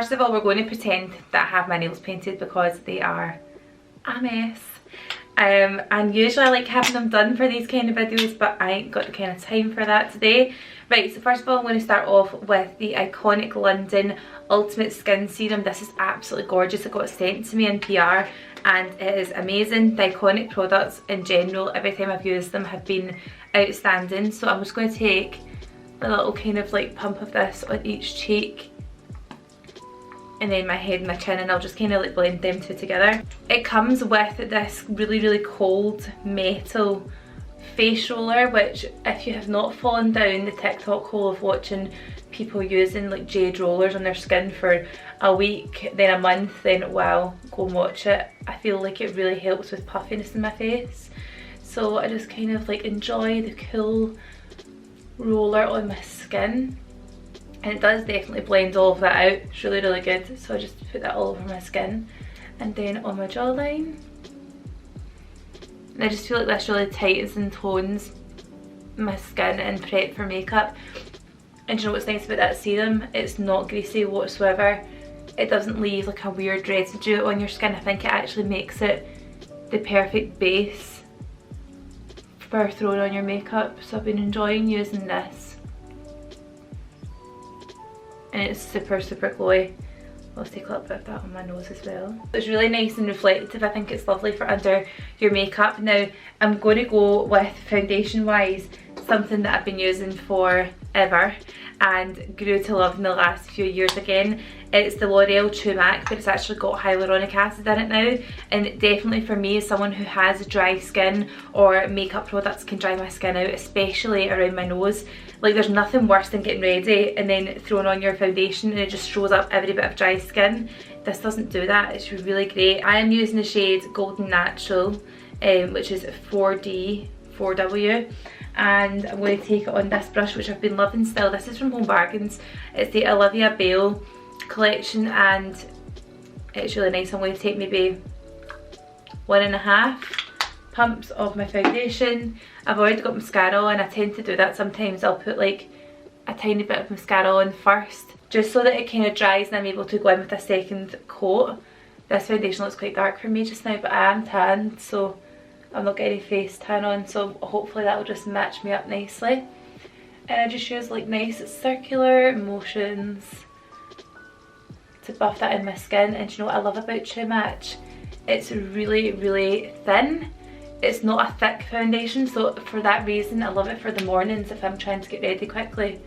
first of all, we're going to pretend that I have my nails painted because they are a mess. And usually I like having them done for these kind of videos, but I ain't got the kind of time for that today. Right, so first of all I'm going to start off with the iconic London Ultimate Skin Serum. This is absolutely gorgeous. It got sent to me in PR and it is amazing. The iconic products in general, every time I've used them, have been outstanding. So I'm just going to take a little kind of like pump of this on each cheek and then my head and my chin, and I'll just kind of like blend them two together. It comes with this really cold metal face roller, which if you have not fallen down the TikTok hole of watching people using like jade rollers on their skin for a week, then a month, then wow, go and watch it. I feel like it really helps with puffiness in my face. So I just kind of like enjoy the cool roller on my skin. And it does definitely blend all of that out. It's really good. So I just put that all over my skin. And then on my jawline. And I just feel like this really tightens and tones my skin and prep for makeup. And you know what's nice about that serum? It's not greasy whatsoever. It doesn't leave like a weird residue on your skin. I think it actually makes it the perfect base for throwing on your makeup. So I've been enjoying using this. And it's super glowy. I'll take a little bit of that on my nose as well. It's really nice and reflective. I think it's lovely for under your makeup. Now I'm going to go with foundation wise something that I've been using forever and grew to love in the last few years again. It's the L'Oreal True Mac, but it's actually got hyaluronic acid in it now, and definitely for me as someone who has dry skin or makeup products can dry my skin out, especially around my nose. Like there's nothing worse than getting ready and then throwing on your foundation and it just shows up every bit of dry skin. This doesn't do that. It's really great. I am using the shade Golden Natural, which is 4W, and I'm going to take it on this brush, which I've been loving still. This is from Home Bargains. It's the Olivia Bale collection and it's really nice. I'm going to take maybe 1.5 pumps of my foundation. I've already got mascara on. I tend to do that sometimes. I'll put like a tiny bit of mascara on first, just so that it kind of dries and I'm able to go in with a second coat. This foundation looks quite dark for me just now, but I am tanned, so I'm not getting any face tan on, so hopefully that will just match me up nicely. And I just use like nice circular motions to buff that in my skin. And you know what I love about True Match? It's really thin. It's not a thick foundation, so for that reason I love it for the mornings if I'm trying to get ready quickly.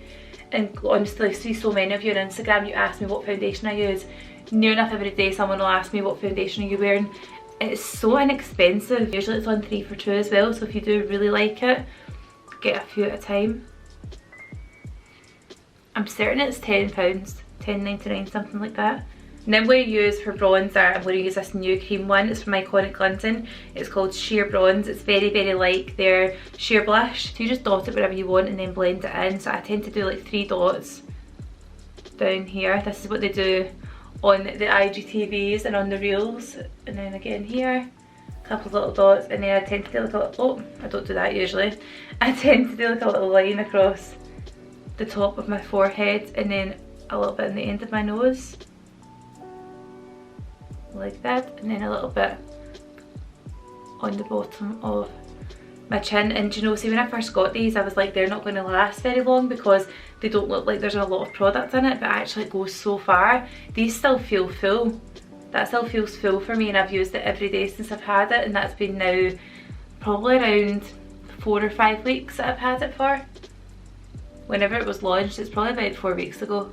And honestly, I see so many of you on Instagram, you ask me what foundation I use. Near enough every day someone will ask me what foundation are you wearing. And it's so inexpensive. Usually it's on 3 for 2 as well, so if you do really like it, get a few at a time. I'm certain it's £10, £10.99, something like that. And then I'm going to use for bronzer, I'm going to use this new cream one. It's from Iconic London. It's called Sheer Bronze. It's very like their sheer blush. So you just dot it wherever you want and then blend it in. So I tend to do like 3 dots down here. This is what they do on the IGTVs and on the reels. And then again here, a couple of little dots. And then I tend to do like a little, oh, I don't do that usually. I tend to do like a little line across the top of my forehead and then a little bit on the end of my nose. Like that, and then a little bit on the bottom of my chin. And you know, see when I first got these I was like they're not going to last very long because they don't look like there's a lot of product in it, but actually it goes so far. These still feel full. That still feels full for me, and I've used it every day since I've had it, and that's been now probably around 4 or 5 weeks that I've had it for. Whenever it was launched, it's probably about 4 weeks ago.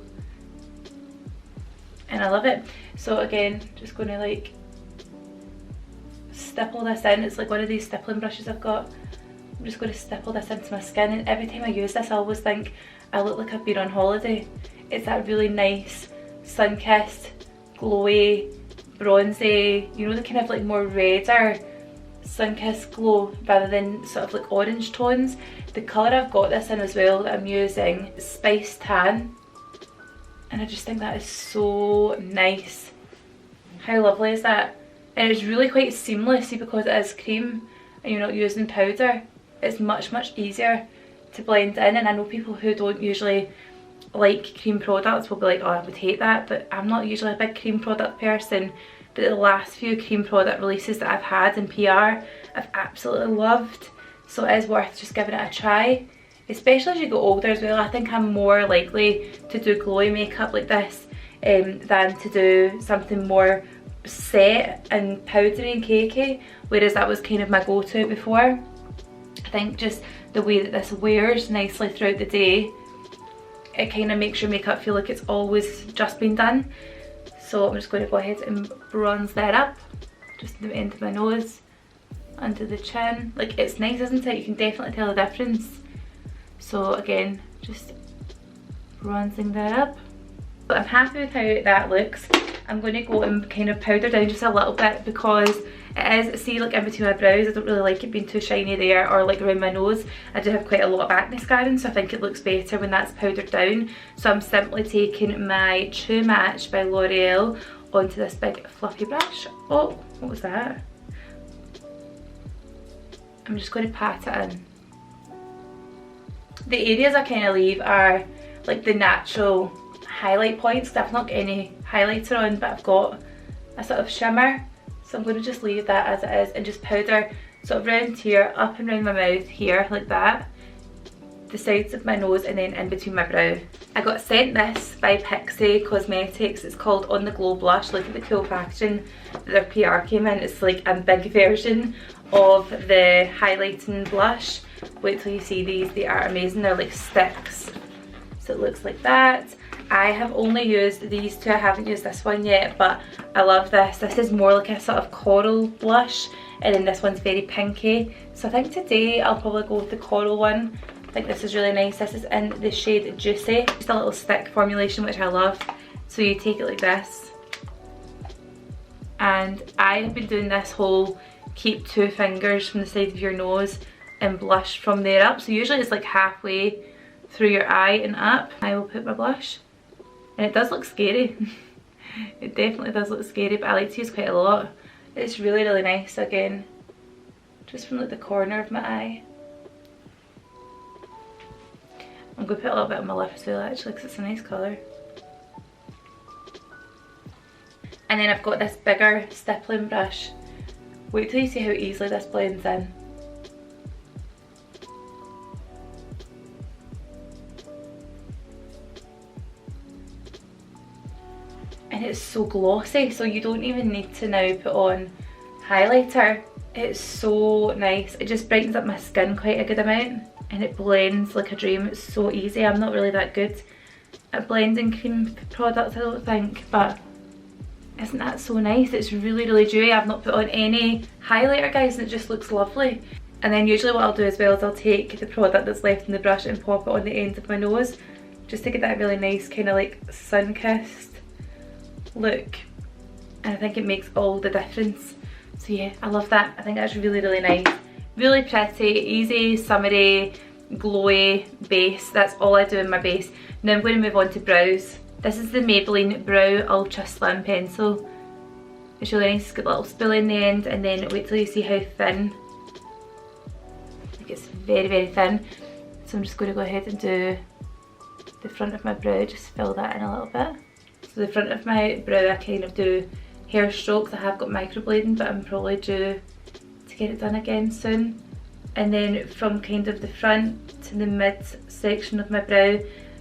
And I love it. So again, just going to like stipple this in. It's like one of these stippling brushes I've got. I'm just going to stipple this into my skin, and every time I use this I always think I look like I've been on holiday. It's that really nice sun-kissed, glowy, bronzy, you know, the kind of like more redder sun-kissed glow rather than sort of like orange tones. The colour I've got this in as well that I'm using is Spice Tan. And I just think that is so nice. How lovely is that? And it's really quite seamless, see, because it is cream and you're not using powder. It's much easier to blend in, and I know people who don't usually like cream products will be like, oh, I would hate that, but I'm not usually a big cream product person. But the last few cream product releases that I've had in PR, I've absolutely loved. So it is worth just giving it a try, especially as you get older as well. I think I'm more likely to do glowy makeup like this than to do something more set and powdery and cakey, whereas that was kind of my go-to before. I think just the way that this wears nicely throughout the day, it kind of makes your makeup feel like it's always just been done. So I'm just going to go ahead and bronze that up, just the end of my nose, under the chin. Like, it's nice, isn't it? You can definitely tell the difference. So again, just bronzing that up. But I'm happy with how that looks. I'm going to go and kind of powder down just a little bit, because it is, see, like in between my brows, I don't really like it being too shiny there, or like around my nose. I do have quite a lot of acne scarring, so I think it looks better when that's powdered down. So I'm simply taking my True Match by L'Oreal onto this big fluffy brush. Oh, what was that? I'm just going to pat it in. The areas I kind of leave are like the natural highlight points. I've not got any highlighter on, but I've got a sort of shimmer. So I'm going to just leave that as it is and just powder sort of round here, up and round my mouth here, like that. The sides of my nose and then in between my brow. I got sent this by Pixi Cosmetics. It's called On The Glow Blush. Look at the cool packaging that their PR came in. It's like a big version of the highlighting blush. Wait till you see these, they are amazing. They're like sticks. So it looks like that. I have only used these two, I haven't used this one yet, but I love this. This is more like a sort of coral blush, and then this one's very pinky. So I think today I'll probably go with the coral one. I think this is really nice. This is in the shade Juicy. Just a little stick formulation, which I love. So you take it like this. And I have been doing this whole keep 2 fingers from the side of your nose and blush from there up. So usually it's like halfway through your eye and up. I will put my blush. And it does look scary. It definitely does look scary, but I like to use quite a lot. It's really, really nice. Again, just from like the corner of my eye. I'm going to put a little bit on my lip as well, actually, because it's a nice colour. And then I've got this bigger stippling brush. Wait till you see how easily this blends in. And it's so glossy, so you don't even need to now put on highlighter. It's so nice. It just brightens up my skin quite a good amount, and it blends like a dream. It's so easy. I'm not really that good at blending cream products, I don't think, but isn't that so nice? It's really, really dewy. I've not put on any highlighter, guys, and it just looks lovely. And then usually what I'll do as well is I'll take the product that's left in the brush and pop it on the end of my nose, just to get that really nice kind of like sun-kissed look. And I think it makes all the difference. So yeah, I love that. I think that's really, really nice. Really pretty, easy, summery, glowy base. That's all I do in my base. Now I'm going to move on to brows. This is the Maybelline Brow Ultra Slim Pencil. It's really nice. It's got a little spoolie in the end, and then wait till you see how thin. Like, it's very, very thin. So I'm just going to go ahead and do the front of my brow, just fill that in a little bit. So the front of my brow, I kind of do hair strokes. I have got microblading, but I'm probably due to get it done again soon. And then from kind of the front to the mid section of my brow,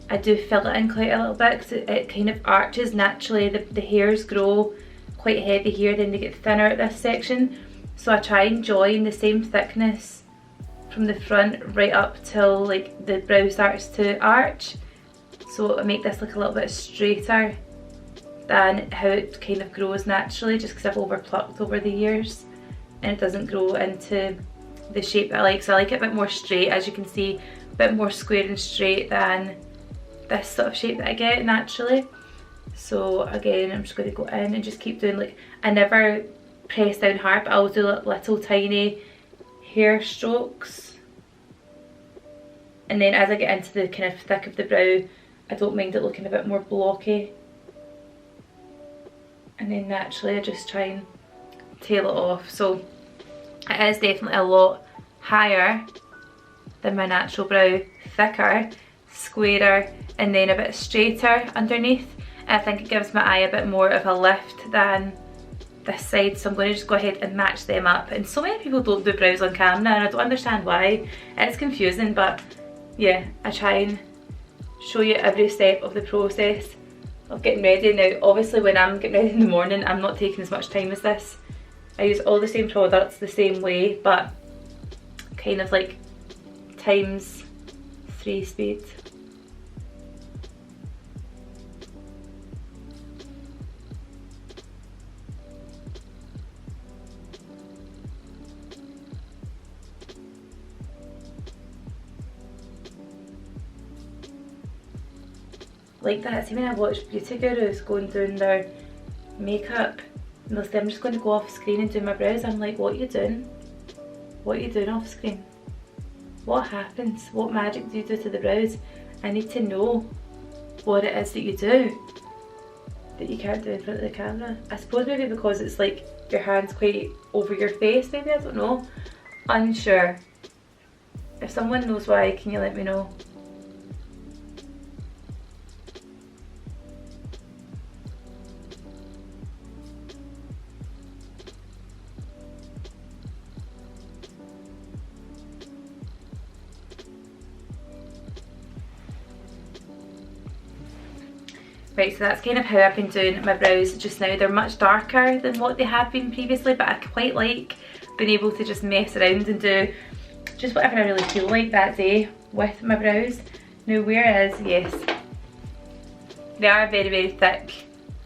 I do fill it in quite a little bit, because it kind of arches naturally. The hairs grow quite heavy here, then they get thinner at this section. So I try and join the same thickness from the front right up till like the brow starts to arch. So I make this look a little bit straighter than how it kind of grows naturally, just because I've over plucked over the years and it doesn't grow into the shape that I like. So I like it a bit more straight, as you can see, a bit more square and straight than this sort of shape that I get naturally. So again, I'm just going to go in and just keep doing, like, I never press down hard, but I'll do little tiny hair strokes. And then as I get into the kind of thick of the brow, I don't mind it looking a bit more blocky. And then naturally I just try and tail it off. So it is definitely a lot higher than my natural brow, thicker, squarer and then a bit straighter underneath. I think it gives my eye a bit more of a lift than this side, so I'm going to just go ahead and match them up. And so many people don't do brows on camera and I don't understand why. It's confusing, but yeah, I try and show you every step of the process of getting ready. Now obviously when I'm getting ready in the morning, I'm not taking as much time as this. I use all the same products the same way, but kind of like times 3 speed. Like that, see when I watch beauty gurus going doing their makeup and they'll say, I'm just going to go off screen and do my brows. I'm like, what are you doing? What are you doing off screen? What happens? What magic do you do to the brows? I need to know what it is that you do that you can't do in front of the camera. I suppose maybe because it's like your hand's quite over your face, maybe, I don't know. Unsure. If someone knows why, can you let me know? Right, so that's kind of how I've been doing my brows just now. They're much darker than what they have been previously, but I quite like being able to just mess around and do just whatever I really feel like that day with my brows. Now whereas, yes, they are very, very thick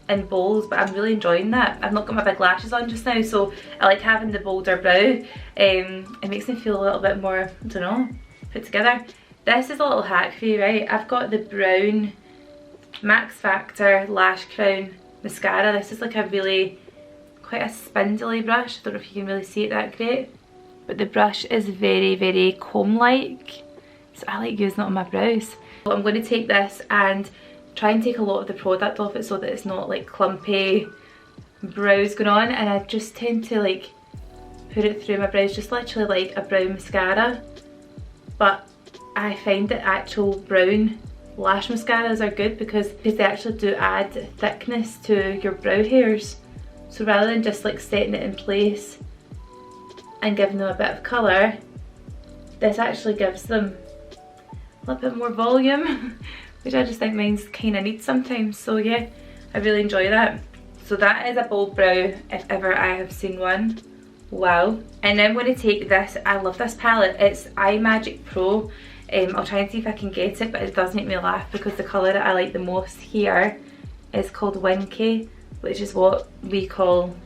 and bold, but I'm really enjoying that. I've not got my big lashes on just now, so I like having the bolder brow. It makes me feel a little bit more, I don't know, put together. This is a little hack for you, right? I've got the brown Max Factor Lash Crown mascara. This is like a really quite a spindly brush. I don't know if you can really see it that great, but the brush is very, very comb like, so I like using it on my brows. So I'm going to take this and try and take a lot of the product off it so that it's not like clumpy brows going on, and I just tend to like put it through my brows just literally like a brown mascara. But I find that actual brown lash mascaras are good because they actually do add thickness to your brow hairs. So rather than just like setting it in place and giving them a bit of colour, this actually gives them a little bit more volume, which I just think mine kind of needs sometimes. So yeah, I really enjoy that. So that is a bold brow if ever I have seen one. Wow. And then I'm going to take this, I love this palette, it's Eye Magic Pro. I'll try and see if I can get it, but it does make me laugh because the colour that I like the most here is called Winky, which is what we call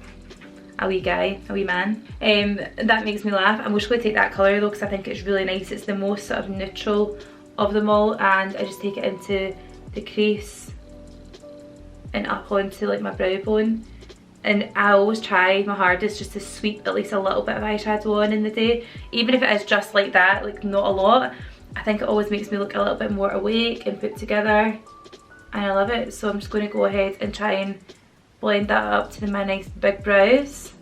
a wee guy, a wee man. That makes me laugh. I'm just going to take that colour though because I think it's really nice. It's the most sort of neutral of them all, and I just take it into the crease and up onto like my brow bone. And I always try my hardest just to sweep at least a little bit of eyeshadow on in the day, even if it is just like that, like not a lot. I think it always makes me look a little bit more awake and put together, and I love it. So I'm just going to go ahead and try and blend that up to my nice big brows.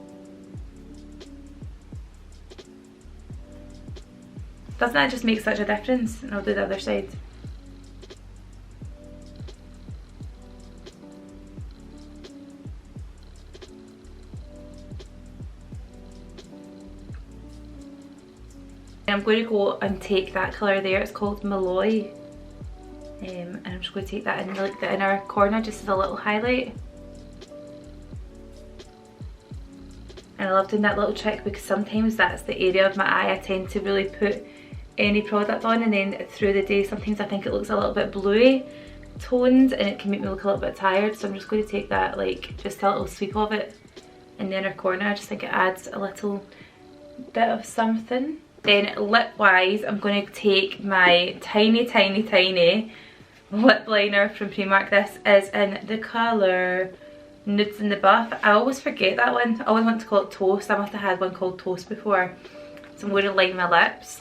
Doesn't that just make such a difference? And I'll do the other side. I'm going to go and take that colour there, it's called Malloy, and I'm just going to take that in like the inner corner just as a little highlight. And I love doing that little trick because sometimes that's the area of my eye I tend to really put any product on, and then through the day sometimes I think it looks a little bit bluey toned and it can make me look a little bit tired. So I'm just going to take that, like just a little sweep of it in the inner corner. I just think it adds a little bit of something. Then lip wise, I'm going to take my tiny, tiny, tiny lip liner from Primark. This is in the colour Nudes in the Buff. I always forget that one. I always want to call it Toast. I must have had one called Toast before. So I'm going to line my lips.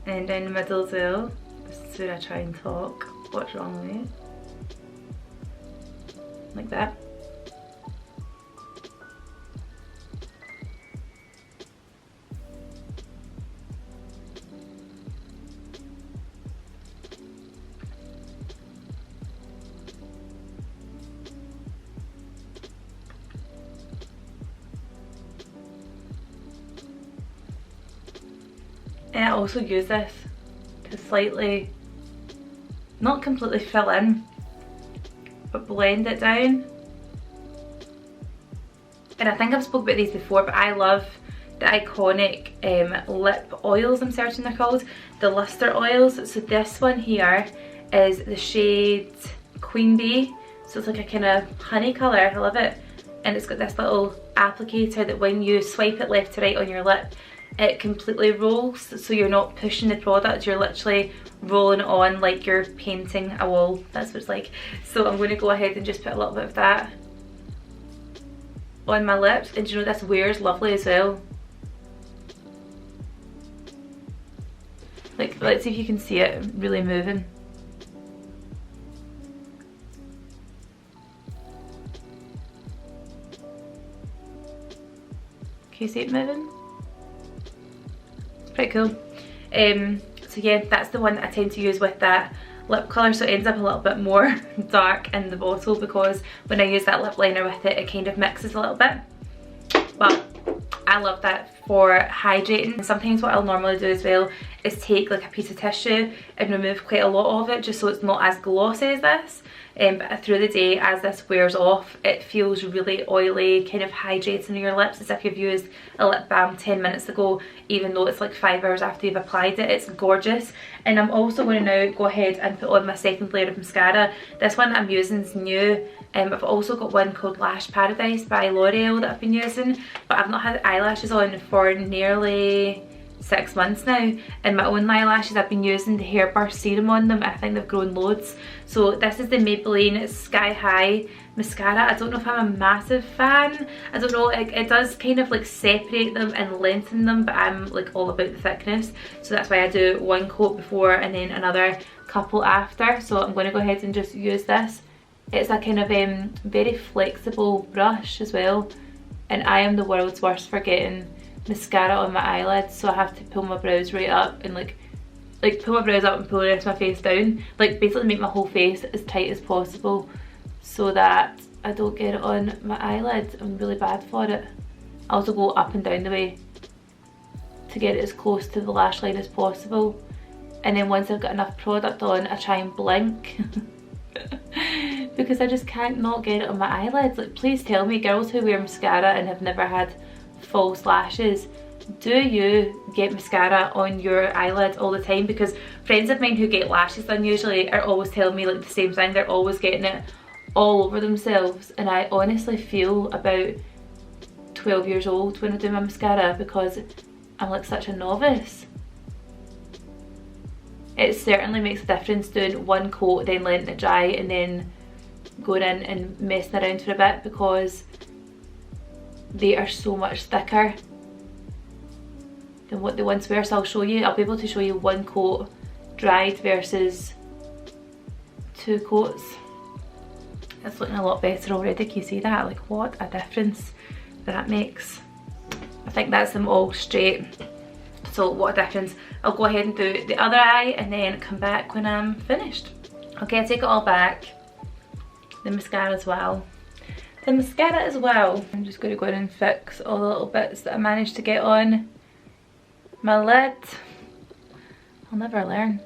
And down the middle as well. So when I try and talk, what's wrong with me? Like that. And I also use this to slightly, not completely fill in, but blend it down. And I think I've spoken about these before, but I love the iconic lip oils, I'm certain they're called, the luster oils. So this one here is the shade Queen Bee. So it's like a kind of honey colour, I love it. And it's got this little applicator that when you swipe it left to right on your lip, it completely rolls, so you're not pushing the product, you're literally rolling it on like you're painting a wall. That's what it's like. So I'm going to go ahead and just put a little bit of that on my lips, and you know, this wears lovely as well. Like, let's see if you can see it really moving. Can you see it moving? Pretty cool. So yeah, that's the one that I tend to use with that lip colour, so it ends up a little bit more dark in the bottle, because when I use that lip liner with it, it kind of mixes a little bit. But I love that for hydrating. And sometimes what I'll normally do as well is take like a piece of tissue and remove quite a lot of it, just so it's not as glossy as this. But through the day, as this wears off, it feels really oily, kind of hydrating on your lips, as if you've used a lip balm 10 minutes ago, even though it's like 5 hours after you've applied it. It's gorgeous. And I'm also going to now go ahead and put on my second layer of mascara. This one I'm using is new. I've also got one called Lash Paradise by L'Oreal that I've been using, but I've not had eyelashes on for nearly 6 months now, and my own eyelashes I've been using the hair burst serum on them. I think they've grown loads. So this is the Maybelline Sky High mascara. I don't know if I'm a massive fan. I don't know, it does kind of like separate them and lengthen them, but I'm like all about the thickness, so that's why I do one coat before and then another couple after. So I'm going to go ahead and just use this. It's a kind of very flexible brush as well, and I am the world's worst for getting mascara on my eyelids, so I have to pull my brows right up and like pull my brows up and pull the rest of my face down, like basically make my whole face as tight as possible so that I don't get it on my eyelids. I'm really bad for it. I also go up and down the way to get it as close to the lash line as possible, and then once I've got enough product on, I try and blink because I just can't not get it on my eyelids. Like, please tell me, girls who wear mascara and have never had false lashes, do you get mascara on your eyelids all the time? Because friends of mine who get lashes done usually are always telling me like the same thing. They're always getting it all over themselves, and I honestly feel about 12 years old when I do my mascara because I'm like such a novice. It certainly makes a difference doing one coat, then letting it dry, and then going in and messing around for a bit, because they are so much thicker than what the ones were. So I'll show you, I'll be able to show you one coat dried versus 2 coats. It's looking a lot better already. Can you see that? Like, what a difference that makes. I think that's them all straight. So what a difference. I'll go ahead and do the other eye and then come back when I'm finished. Okay, I take it all back. The mascara as well. The mascara as well. I'm just going to go in and fix all the little bits that I managed to get on my lid. I'll never learn.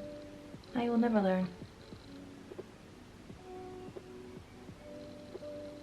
I will never learn.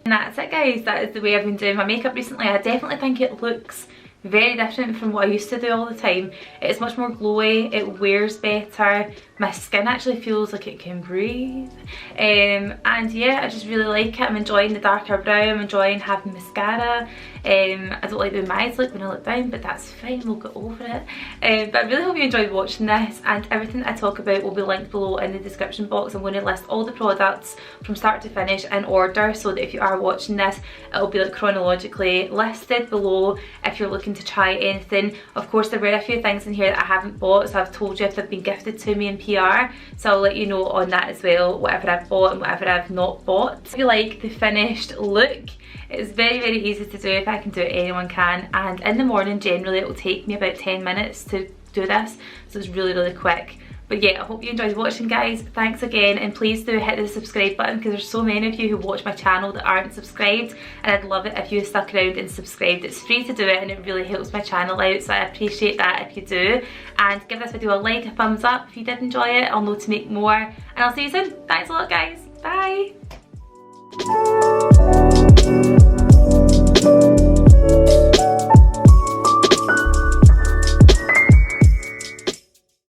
And that's it, guys. That is the way I've been doing my makeup recently. I definitely think it looks very different from what I used to do all the time. It's much more glowy, it wears better, my skin actually feels like it can breathe, and yeah, I just really like it. I'm enjoying the darker brow, I'm enjoying having mascara. I don't like doing my eyes like when I look down, but that's fine, we'll get over it. But I really hope you enjoyed watching this, and everything that I talk about will be linked below in the description box. I'm going to list all the products from start to finish in order, so that if you are watching this, it'll be like chronologically listed below if you're looking looking to try anything. Of course there were a few things in here that I haven't bought, so I've told you if they've been gifted to me in PR, so I'll let you know on that as well, whatever I've bought and whatever I've not bought. If you like the finished look, it's very, very easy to do. If I can do it, anyone can. And in the morning generally it will take me about 10 minutes to do this, so it's really, really quick. But yeah, I hope you enjoyed watching, guys. Thanks again, and please do hit the subscribe button because there's so many of you who watch my channel that aren't subscribed, and I'd love it if you stuck around and subscribed. It's free to do it and it really helps my channel out, so I appreciate that if you do. And give this video a like, a thumbs up if you did enjoy it. I'll know to make more, and I'll see you soon. Thanks a lot, guys. Bye.